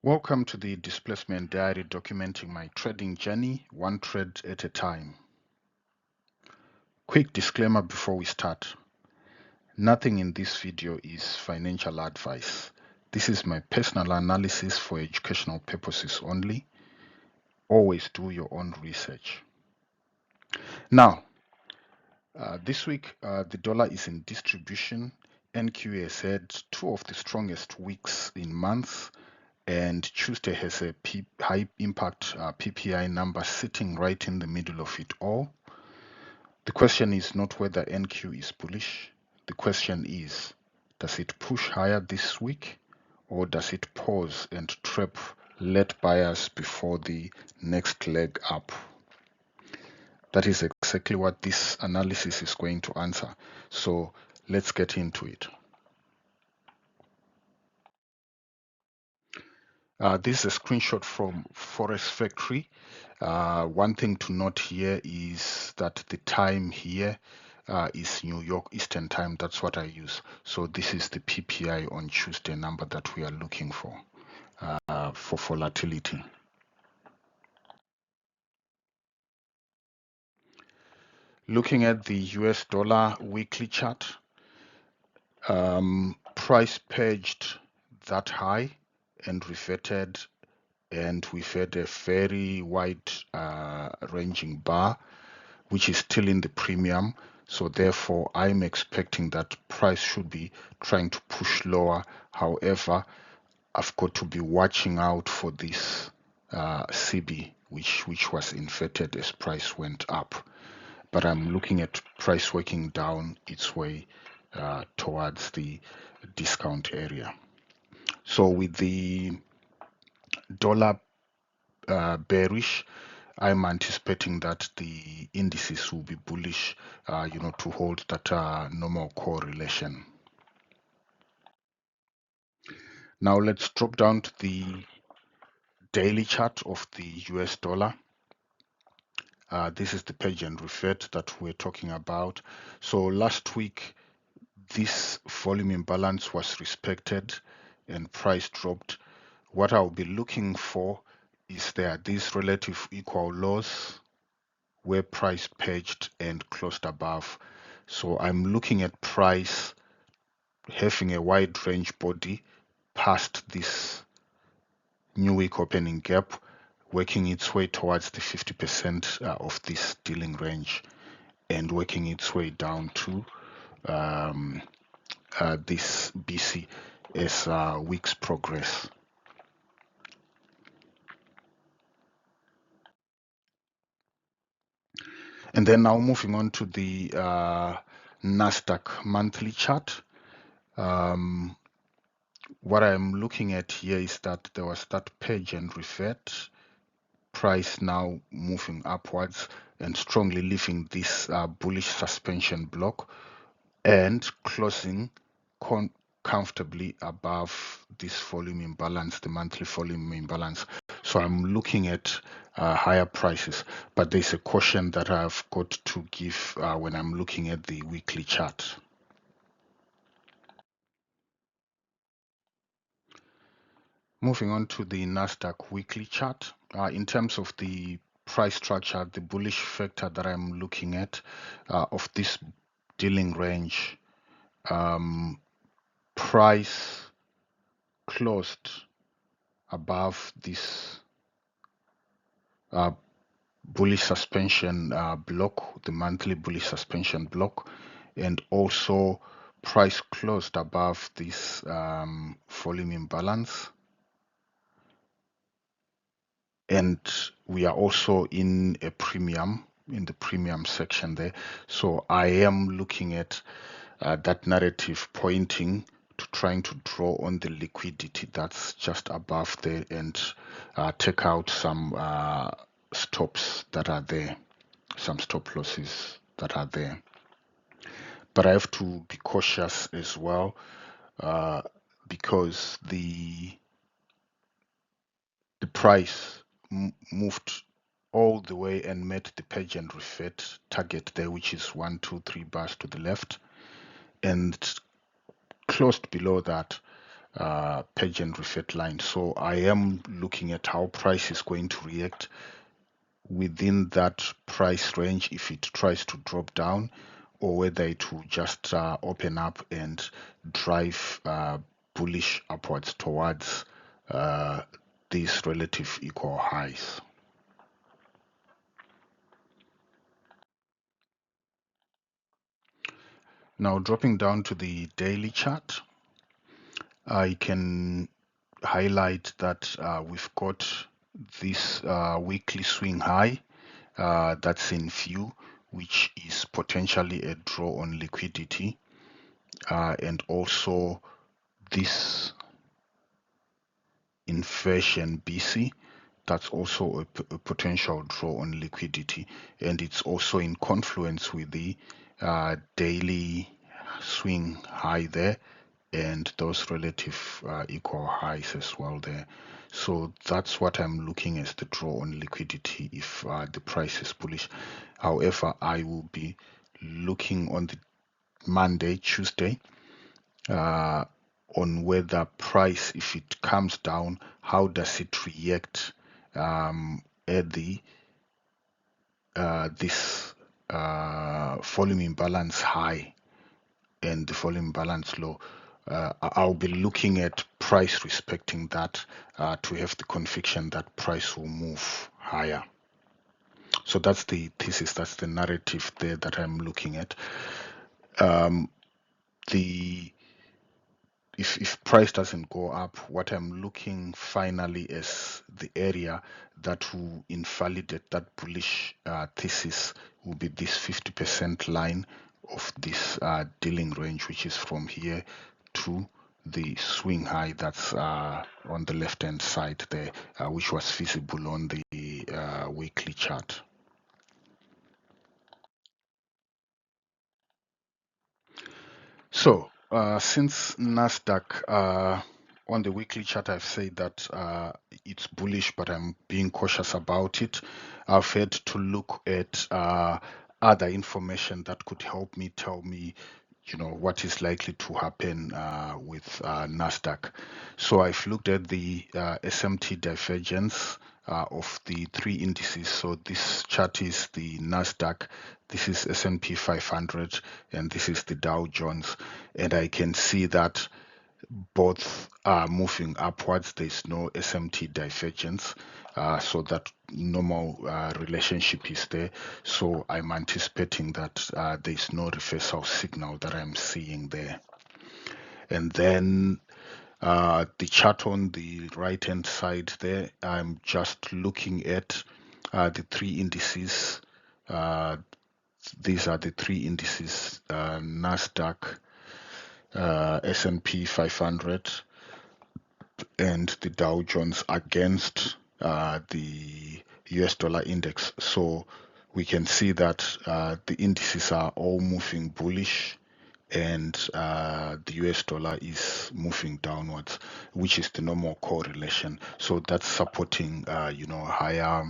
Welcome to the Displacement Diary, documenting my trading journey, one trade at a time. Quick disclaimer before we start. Nothing in this video is financial advice. This is my personal analysis for educational purposes only. Always do your own research. Now, this week, the dollar is in distribution. NQ has had two of the strongest weeks in months, and Tuesday has a high impact PPI number sitting right in the middle of it all. The question is not whether NQ is bullish. The question is, does it push higher this week, or does it pause and trap let buyers before the next leg up? That is exactly what this analysis is going to answer. So let's get into it. This is a screenshot from Forex Factory. One thing to note here is that the time here is New York Eastern Time. That's what I use. So this is the PPI on Tuesday number that we are looking for volatility. Looking at the US dollar weekly chart, price purged that high and reverted, and we've had a very wide ranging bar, which is still in the premium. So therefore, I'm expecting that price should be trying to push lower. However, I've got to be watching out for this CB, which was inverted as price went up. But I'm looking at price working down its way towards the discount area. So with the dollar bearish, I'm anticipating that the indices will be bullish, to hold that normal correlation. Now let's drop down to the daily chart of the US dollar. This is the page and revert that we're talking about. So last week, this volume imbalance was respected and price dropped. What I'll be looking for is there these relative equal lows where price purged and closed above. So I'm looking at price having a wide range body past this new week opening gap, working its way towards the 50% of this dealing range and working its way down to this BC as weeks progress. And then now moving on to the Nasdaq monthly chart. What I'm looking at here is that there was that purge and revert, price now moving upwards and strongly leaving this bullish suspension block and closing comfortably above this volume imbalance, the monthly volume imbalance. So I'm looking at higher prices, but there's a caution that I've got to give when I'm looking at the weekly chart. Moving on to the Nasdaq weekly chart, in terms of the price structure, the bullish factor that I'm looking at of this dealing range, price closed above this bullish suspension block, the monthly bullish suspension block, and also price closed above this volume imbalance. And we are also in a premium, in the premium section there. So I am looking at that narrative pointing to trying to draw on the liquidity that's just above there and take out some stops that are there, some stop losses that are there. But I have to be cautious as well because the price moved all the way and met the purge and revert target there, which is 1, 2, 3 bars to the left, and closed below that. Purge and Revert line. So I am looking at how price is going to react within that price range if it tries to drop down, or whether it will just open up and drive bullish upwards towards these relative equal highs. Now dropping down to the daily chart, I can highlight that we've got this weekly swing high that's in view, which is potentially a draw on liquidity, and also this inversion BC, that's also a potential draw on liquidity, and it's also in confluence with the daily swing high there and those relative equal highs as well there. So that's what I'm looking as the draw on liquidity if the price is bullish. However, I will be looking on the Monday, Tuesday, on whether price, if it comes down, how does it react at the this volume imbalance high and the volume imbalance low. I'll be looking at price respecting that to have the conviction that price will move higher. So that's the thesis, that's the narrative there that I'm looking at. The if price doesn't go up, what I'm looking finally is the area that will invalidate that bullish thesis will be this 50% line of this dealing range, which is from here to the swing high that's on the left hand side there, which was visible on the weekly chart. So, since Nasdaq on the weekly chart, I've said that it's bullish, but I'm being cautious about it. I've had to look at other information that could help me tell me, what is likely to happen with Nasdaq. So I've looked at the SMT divergence of the three indices. So this chart is the Nasdaq, this is S&P 500, and this is the Dow Jones. And I can see that both are moving upwards. There's no SMT divergence. So that normal relationship is there. So I'm anticipating that there's no reversal signal that I'm seeing there. And then the chart on the right hand side there, I'm just looking at the three indices. These are the three indices, Nasdaq, S&P 500, and the Dow Jones against the US dollar index. So we can see that the indices are all moving bullish, and the US dollar is moving downwards, which is the normal correlation. So that's supporting, higher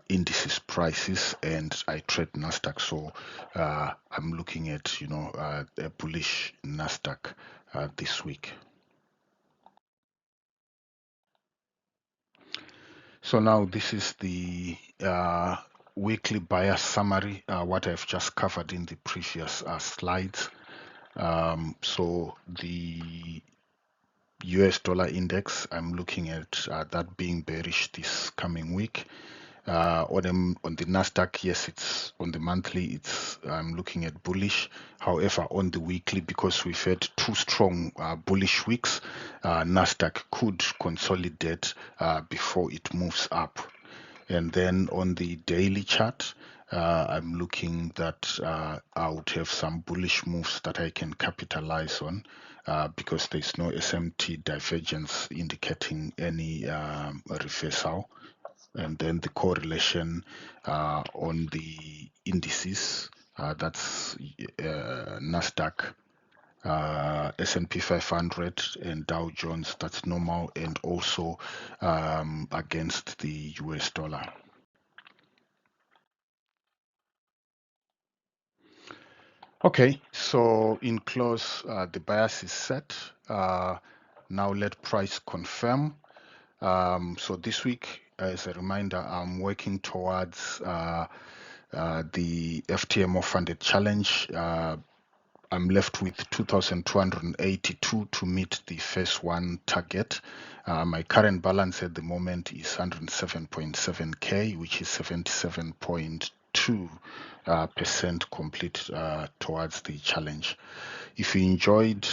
indices prices, and I trade Nasdaq. So I'm looking at, a bullish Nasdaq this week. So now this is the weekly bias summary, what I've just covered in the previous slides. So the US dollar index, I'm looking at that being bearish this coming week. On the Nasdaq, yes, it's on the monthly, I'm looking at bullish. However, on the weekly, because we've had two strong bullish weeks, Nasdaq could consolidate before it moves up. And then on the daily chart, I'm looking that I would have some bullish moves that I can capitalize on because there's no SMT divergence indicating any reversal. And then the correlation on the indices, that's Nasdaq, S&P 500, and Dow Jones, that's normal, and also against the US dollar. Okay, so in close, the bias is set. Now let price confirm. So this week, as a reminder, I'm working towards the FTMO funded challenge. I'm left with 2,282 to meet the phase one target. My current balance at the moment is 107.7K, which is 77.2% complete towards the challenge. If you enjoyed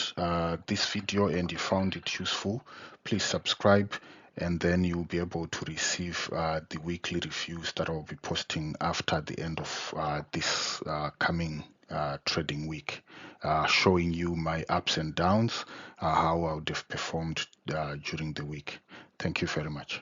this video and you found it useful, please subscribe, and then you'll be able to receive the weekly reviews that I'll be posting after the end of this coming trading week, showing you my ups and downs, how I would have performed during the week. Thank you very much.